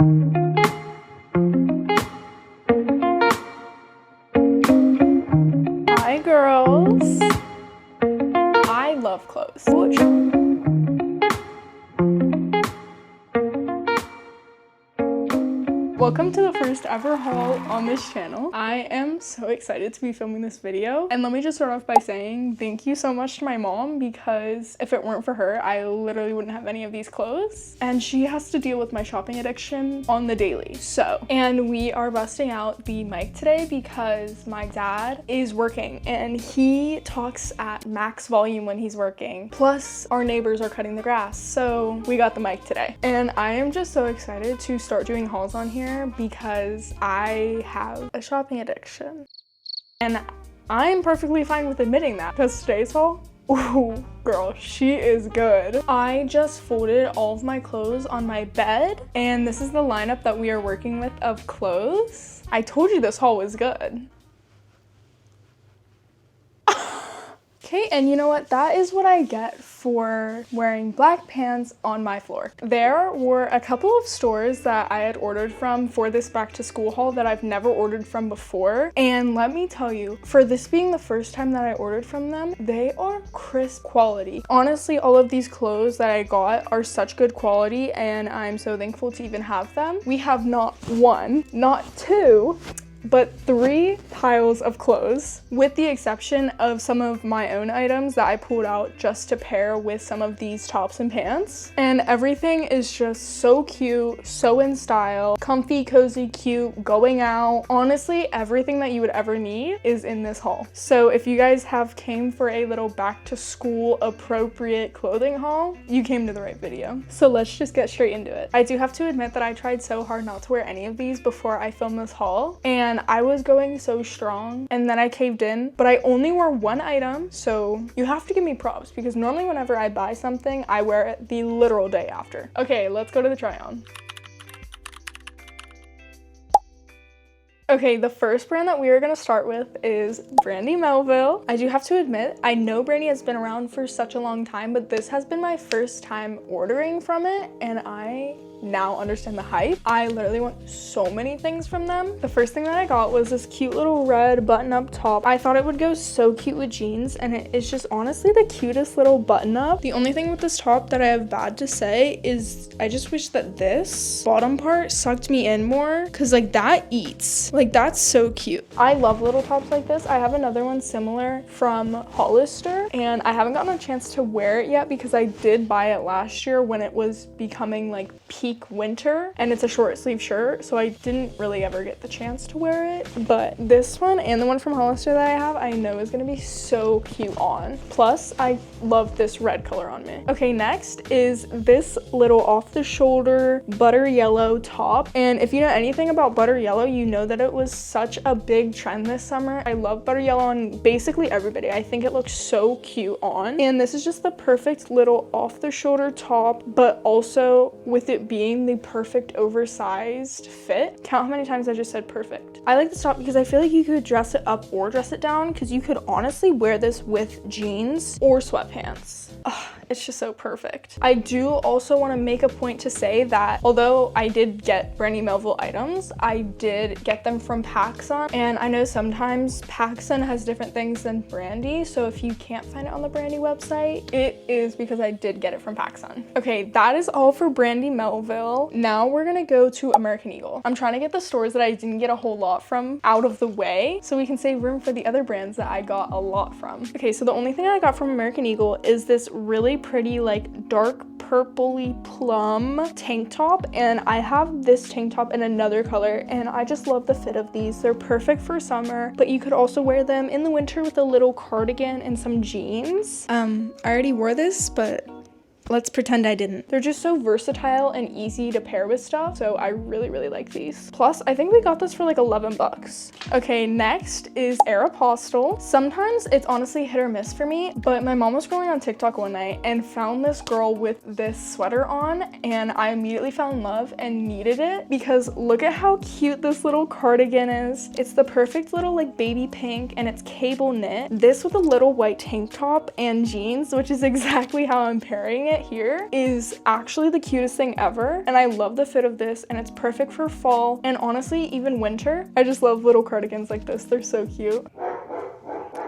Hi girls. I love clothes. Welcome to the first ever haul on this channel. I am so excited to be filming this video. And let me just start off by saying thank you so much to my mom, because if it weren't for her, I literally wouldn't have any of these clothes. And she has to deal with my shopping addiction on the daily. And we are busting out the mic today because my dad is working and he talks at max volume when he's working. Plus our neighbors are cutting the grass. So we got the mic today. And I am just so excited to start doing hauls on here because I have a shopping addiction. And I'm perfectly fine with admitting that, because today's haul, ooh, girl, she is good. I just folded all of my clothes on my bed, and this is the lineup that we are working with of clothes. I told you this haul was good. Okay, and you know what? That is what I get for wearing black pants on my floor. There were a couple of stores that I had ordered from for this back to school haul that I've never ordered from before. And let me tell you, for this being the first time that I ordered from them, they are crisp quality. Honestly, all of these clothes that I got are such good quality, and I'm so thankful to even have them. We have not one, not two, but 3 piles of clothes, with the exception of some of my own items that I pulled out just to pair with some of these tops and pants. And everything is just so cute, so in style, comfy, cozy, cute, going out. Honestly, everything that you would ever need is in this haul. So if you guys have came for a little back to school appropriate clothing haul, you came to the right video. So let's just get straight into it. I do have to admit that I tried so hard not to wear any of these before I filmed this haul, and I was going so strong, and then I caved in, but I only wore one item, so you have to give me props, because normally whenever I buy something, I wear it the literal day after. Okay, let's go to the try on. Okay, the first brand that we are gonna start with is Brandy Melville. I do have to admit, I know Brandy has been around for such a long time, but this has been my first time ordering from it, and I now understand the hype. I literally want so many things from them. The first thing that I got was this cute little red button-up top. I thought it would go so cute with jeans, and it is just honestly the cutest little button-up. The only thing with this top that I have bad to say is I just wish that this bottom part sucked me in more, because like that eats. Like that's so cute. I love little tops like this. I have another one similar from Hollister, and I haven't gotten a chance to wear it yet because I did buy it last year when it was becoming like peak winter, and it's a short sleeve shirt, so I didn't really ever get the chance to wear it. But this one and the one from Hollister that I have, I know is gonna be so cute on. Plus, I love this red color on me. Okay, next is this little off the shoulder butter yellow top. And if you know anything about butter yellow, you know that it was such a big trend this summer. I love butter yellow on basically everybody. I think it looks so cute on. And this is just the perfect little off the shoulder top, but also with it being the perfect oversized fit. Count how many times I just said perfect. I like this top because I feel like you could dress it up or dress it down, because you could honestly wear this with jeans or sweatpants. Ugh, it's just so perfect. I do also want to make a point to say that although I did get Brandy Melville items, I did get them from PacSun, and I know sometimes PacSun has different things than Brandy, so if you can't find it on the Brandy website, it is because I did get it from PacSun. Okay, that is all for Brandy Melville. Now we're gonna go to American Eagle. I'm trying to get the stores that I didn't get a whole lot from out of the way so we can save room for the other brands that I got a lot from. Okay, so the only thing I got from American Eagle is this really pretty like dark purpley plum tank top, and I have this tank top in another color, and I just love the fit of these. They're perfect for summer, but you could also wear them in the winter with a little cardigan and some jeans. I already wore this, but let's pretend I didn't. They're just so versatile and easy to pair with stuff, so I really, really like these. Plus, I think we got this for like 11 bucks. Okay, next is Aeropostale. Sometimes it's honestly hit or miss for me, but my mom was scrolling on TikTok one night and found this girl with this sweater on, and I immediately fell in love and needed it because look at how cute this little cardigan is. It's the perfect little like baby pink, and it's cable knit. This with a little white tank top and jeans, which is exactly how I'm pairing it. it here is actually the cutest thing ever. And I love the fit of this, and it's perfect for fall and honestly even winter. I just love little cardigans like this. They're so cute.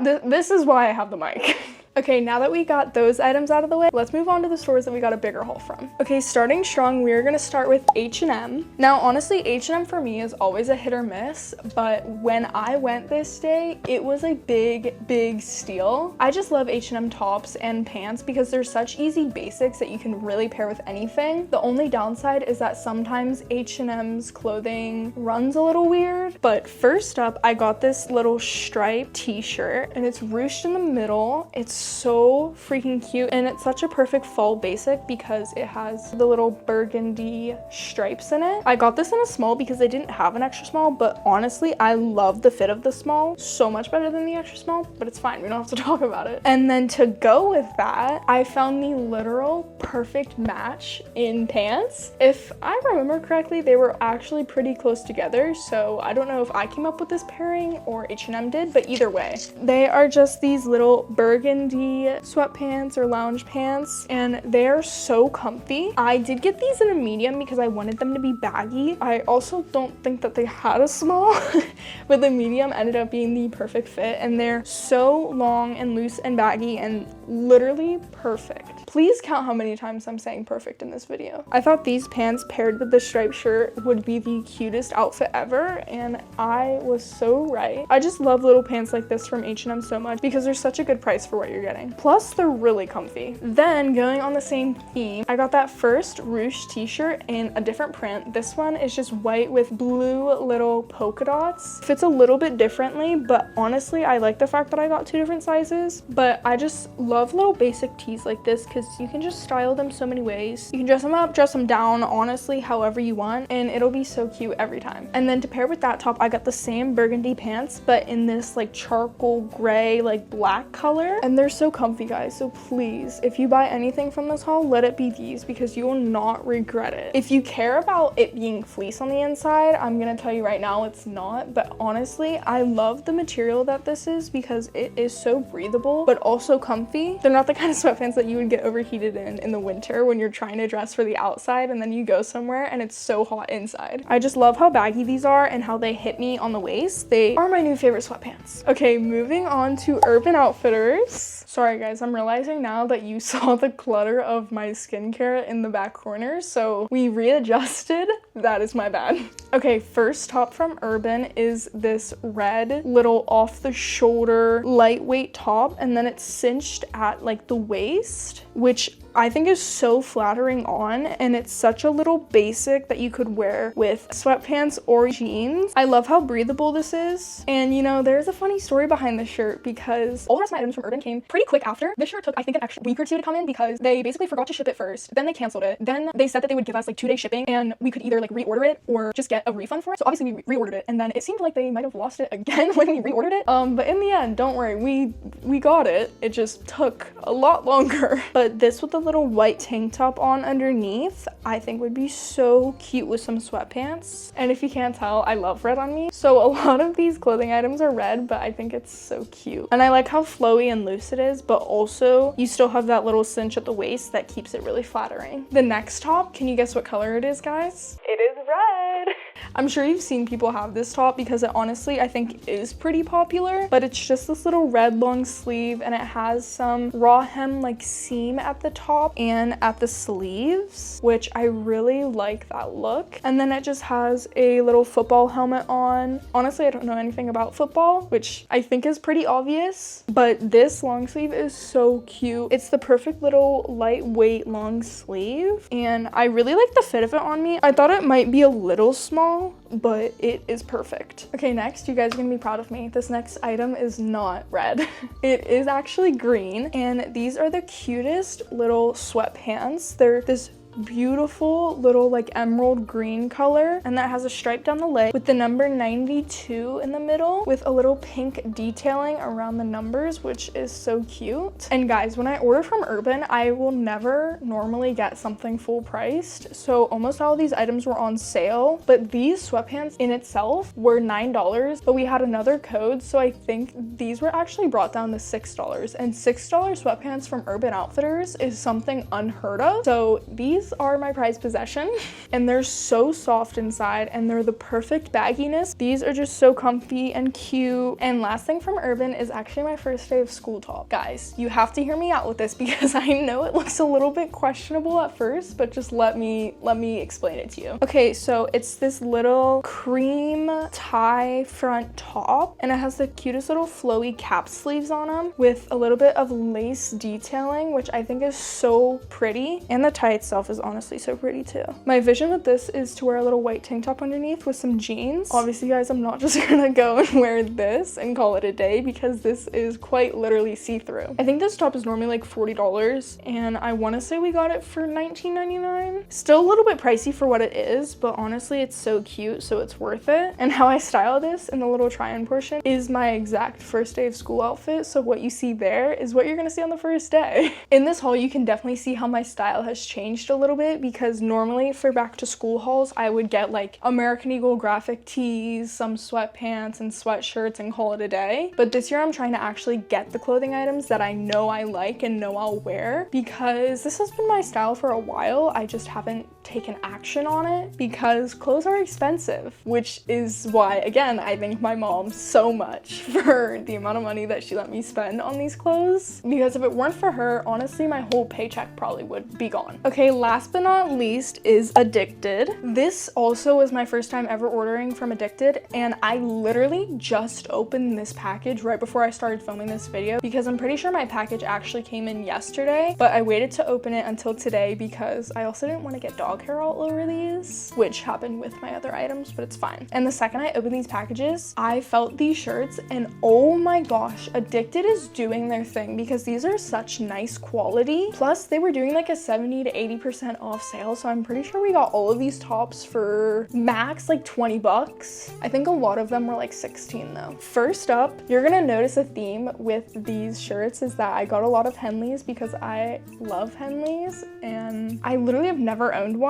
This is why I have the mic. Okay, now that we got those items out of the way, let's move on to the stores that we got a bigger haul from. Okay, starting strong, we're gonna start with H&M. Now, honestly, H&M for me is always a hit or miss, but when I went this day, it was a big steal. I just love H&M tops and pants because they're such easy basics that you can really pair with anything. The only downside is that sometimes H&M's clothing runs a little weird, but first up, I got this little striped t-shirt and it's ruched in the middle. It's so freaking cute, and it's such a perfect fall basic because it has the little burgundy stripes in it. I got this in a small because they didn't have an extra small, but honestly, I love the fit of the small so much better than the extra small, but it's fine. We don't have to talk about it. And then to go with that, I found the literal perfect match in pants. If I remember correctly, they were actually pretty close together, so I don't know if I came up with this pairing or H&M did, but either way, they are just these little burgundy sweatpants or lounge pants, and they're so comfy. I did get these in a medium because I wanted them to be baggy. I also don't think that they had a small, but the medium ended up being the perfect fit, and they're so long and loose and baggy and literally perfect. Please count how many times I'm saying perfect in this video. I thought these pants paired with the striped shirt would be the cutest outfit ever, and I was so right. I just love little pants like this from H&M so much because they're such a good price for what you're getting. Plus, they're really comfy. Then, going on the same theme, I got that first ruched t-shirt in a different print. This one is just white with blue little polka dots. Fits a little bit differently, but honestly, I like the fact that I got two different sizes. But I just love little basic tees like this because you can just style them so many ways. You can dress them up, dress them down, honestly, however you want, and it'll be so cute every time. And then to pair with that top, I got the same burgundy pants, but in this like charcoal gray, like black color, and they're so comfy, guys. So please, if you buy anything from this haul, let it be these because you will not regret it. If you care about it being fleece on the inside, I'm gonna tell you right now it's not, but honestly, I love the material that this is because it is so breathable but also comfy. They're not the kind of sweatpants that you would get overheated in the winter when you're trying to dress for the outside and then you go somewhere and it's so hot inside. I just love how baggy these are and how they hit me on the waist. They are my new favorite sweatpants. Okay, moving on to Urban Outfitters. Sorry guys, I'm realizing now that you saw the clutter of my skincare in the back corner, so we readjusted. That is my bad. Okay, first top from Urban is this red little off the shoulder lightweight top, and then it's cinched at like the waist, which I think is so flattering on, and it's such a little basic that you could wear with sweatpants or jeans. I love how breathable this is, and you know, there's a funny story behind this shirt because all the rest of my items from Urban came pretty quick after. This shirt took, I think, an extra week or two to come in because they basically forgot to ship it first, then they canceled it, then they said that they would give us like 2-day shipping and we could either like reorder it or just get a refund for it. So obviously we reordered it, and then it seemed like they might have lost it again when we reordered it. But in the end, don't worry, we got it. It just took a lot longer. But this with the little white tank top on underneath, I think would be so cute with some sweatpants. And if you can't tell, I love red on me. So a lot of these clothing items are red, but I think it's so cute. And I like how flowy and loose it is, but also you still have that little cinch at the waist that keeps it really flattering. The next top, can you guess what color it is, guys? It is red. I'm sure you've seen people have this top because it honestly, I think, is pretty popular, but it's just this little red long sleeve, and it has some raw hem like seam at the top and at the sleeves, which I really like that look. And then it just has a little football helmet on. Honestly, I don't know anything about football, which I think is pretty obvious, but this long sleeve is so cute. It's the perfect little lightweight long sleeve, and I really like the fit of it on me. I thought it might be a little small, but it is perfect. Okay, next, you guys are gonna be proud of me. This next item is not red. It is actually green, and these are the cutest little sweatpants. They're this beautiful little like emerald green color, and that has a stripe down the leg with the number 92 in the middle with a little pink detailing around the numbers, which is so cute. And guys, when I order from Urban, I will never normally get something full priced, so almost all of these items were on sale, but these sweatpants in itself were $9, but we had another code, so I think these were actually brought down to $6, and $6 sweatpants from Urban Outfitters is something unheard of. So these are my prized possession, and they're so soft inside, and they're the perfect bagginess. These are just so comfy and cute. And last thing from Urban is actually my first day of school top. Guys, you have to hear me out with this because I know it looks a little bit questionable at first, but just let me explain it to you. Okay, so it's this little cream tie front top, and it has the cutest little flowy cap sleeves on them with a little bit of lace detailing, which I think is so pretty. And the tie itself is honestly so pretty too. My vision with this is to wear a little white tank top underneath with some jeans. Obviously, guys, I'm not just gonna go and wear this and call it a day because this is quite literally see-through. I think this top is normally like $40, and I want to say we got it for $19.99. Still a little bit pricey for what it is, but honestly, it's so cute, so it's worth it. And how I style this in the little try-on portion is my exact first day of school outfit, so what you see there is what you're gonna see on the first day. In this haul, you can definitely see how my style has changed a little bit, because normally for back to school hauls, I would get like American Eagle graphic tees, some sweatpants and sweatshirts, and call it a day. But this year I'm trying to actually get the clothing items that I know I like and know I'll wear, because this has been my style for a while. I just haven't taken action on it because clothes are expensive, which is why, again, I thank my mom so much for the amount of money that she let me spend on these clothes, because if it weren't for her, honestly, my whole paycheck probably would be gone. Okay, last but not least is Addicted. This also was my first time ever ordering from Addicted, and I literally just opened this package right before I started filming this video, because I'm pretty sure my package actually came in yesterday, but I waited to open it until today because I also didn't want to get dog hair all over these, which happened with my other items, but it's fine. And the second I opened these packages, I felt these shirts, and oh my gosh, Addicted is doing their thing, because these are such nice quality. Plus, they were doing like a 70 to 80% off sale, so I'm pretty sure we got all of these tops for max like 20 bucks. I think a lot of them were like 16 though. First up, you're gonna notice a theme with these shirts is that I got a lot of Henleys because I love Henleys, and I literally have never owned one.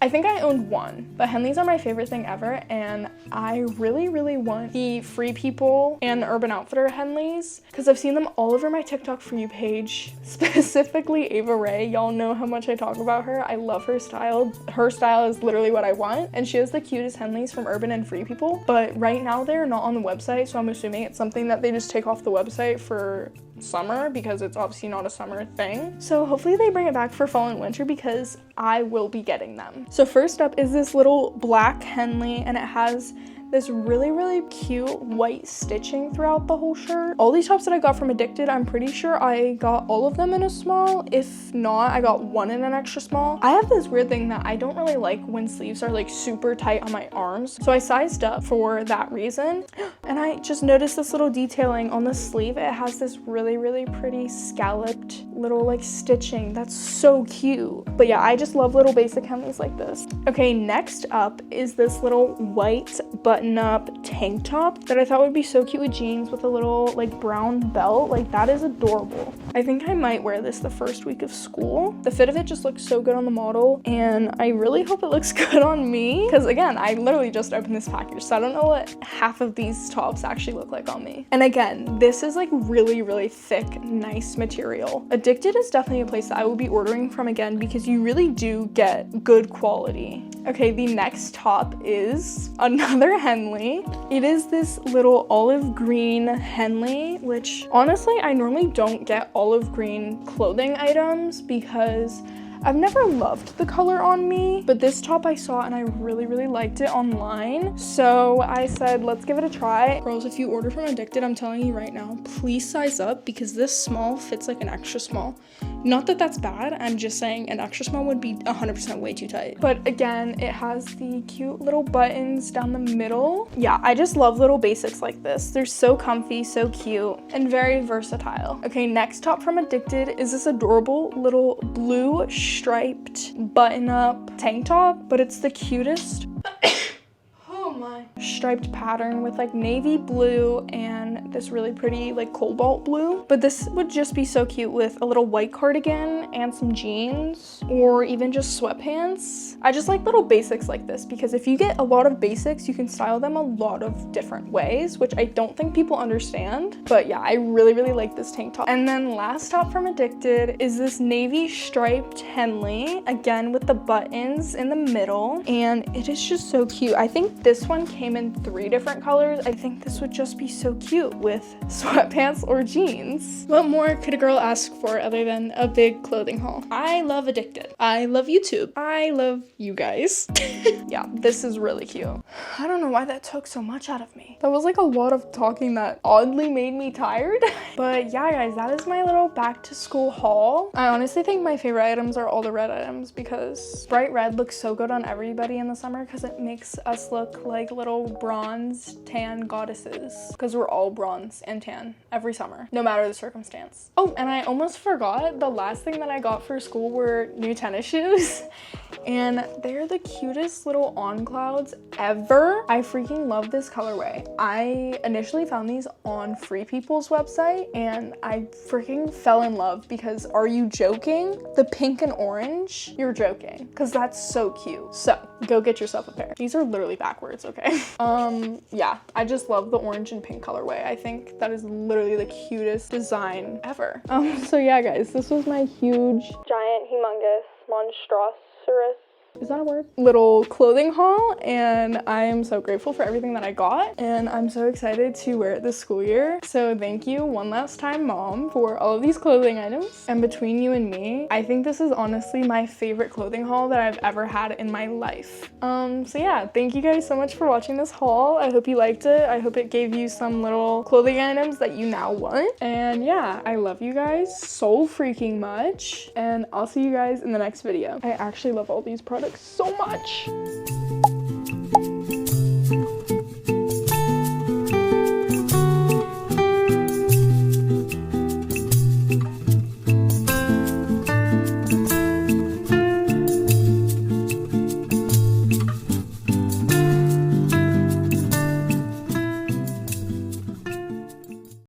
I think I owned one, but Henleys are my favorite thing ever, and I really want the Free People and Urban Outfitter Henleys because I've seen them all over my TikTok For You page, specifically Ava Ray. Y'all know how much I talk about her. I love her style. Her style is literally what I want, and she has the cutest Henleys from Urban and Free People, but right now they're not on the website, so I'm assuming it's something that they just take off the website for summer because it's obviously not a summer thing. So hopefully they bring it back for fall and winter because I will be getting them. So first up is this little black Henley, and it has this really cute white stitching throughout the whole shirt. All these tops that I got from Addicted, I'm pretty sure I got all of them in a small. If not, I got one in an extra small. I have this weird thing that I don't really like when sleeves are like super tight on my arms, so I sized up for that reason. And I just noticed this little detailing on the sleeve. It has this really pretty scalloped little like stitching. That's so cute. But yeah, I just love little basic Henleys like this. Okay, next up is this little white button-up tank top that I thought would be so cute with jeans with a little like brown belt. Like, that is adorable. I think I might wear this the first week of school. The fit of it just looks so good on the model, and I really hope it looks good on me because, again, I literally just opened this package, so I don't know what half of these tops actually look like on me. And again, this is like really thick, nice material. Addicted is definitely a place that I will be ordering from again because you really do get good quality. Okay, the next top is another Henley. It is this little olive green Henley, which honestly, I normally don't get olive green clothing items because I've never loved the color on me, but this top I saw and I really liked it online. So I said, let's give it a try. Girls, if you order from Addicted, I'm telling you right now, please size up because this small fits like an extra small. Not that that's bad, I'm just saying an extra small would be 100% way too tight. But again, it has the cute little buttons down the middle. Yeah, I just love little basics like this. They're so comfy, so cute, and very versatile. Okay, next top from Addicted is this adorable little blue striped button-up tank top, but it's the cutest striped pattern with like navy blue and this really pretty like cobalt blue. But this would just be so cute with a little white cardigan and some jeans, or even just sweatpants. I just like little basics like this because if you get a lot of basics, you can style them a lot of different ways, which I don't think people understand. But yeah, I really like this tank top. And then last top from Addicted is this navy striped Henley, again with the buttons in the middle, and it is just so cute. I think this one came in 3 different colors. I think this would just be so cute with sweatpants or jeans. What more could a girl ask for other than a big clothing haul? I love Addicted. I love YouTube. I love you guys. Yeah, this is really cute. I don't know why that took so much out of me. That was like a lot of talking that oddly made me tired. But yeah, guys, that is my little back to school haul. I honestly think my favorite items are all the red items because bright red looks so good on everybody in the summer because it makes us look like little bronze tan goddesses, because we're all bronze and tan every summer, no matter the circumstance. Oh, and I almost forgot, the last thing that I got for school were new tennis shoes. And they're the cutest little on clouds ever. I freaking love this colorway. I initially found these on Free People's website and I freaking fell in love because, are you joking? The pink and orange? You're joking, because that's so cute. So go get yourself a pair. These are literally backwards, okay? Yeah, I just love the orange and pink colorway. I think that is literally the cutest design ever. So yeah, guys, this was my huge, giant, humongous, monstrous, is that a word? Little clothing haul, and I am so grateful for everything that I got, and I'm so excited to wear it this school year. So thank you one last time, Mom, for all of these clothing items. And between you and me, I think this is honestly my favorite clothing haul that I've ever had in my life. So yeah, thank you guys so much for watching this haul. I hope you liked it. I hope it gave you some little clothing items that you now want. And yeah, I love you guys so freaking much, and I'll see you guys in the next video. I actually love all these products so much.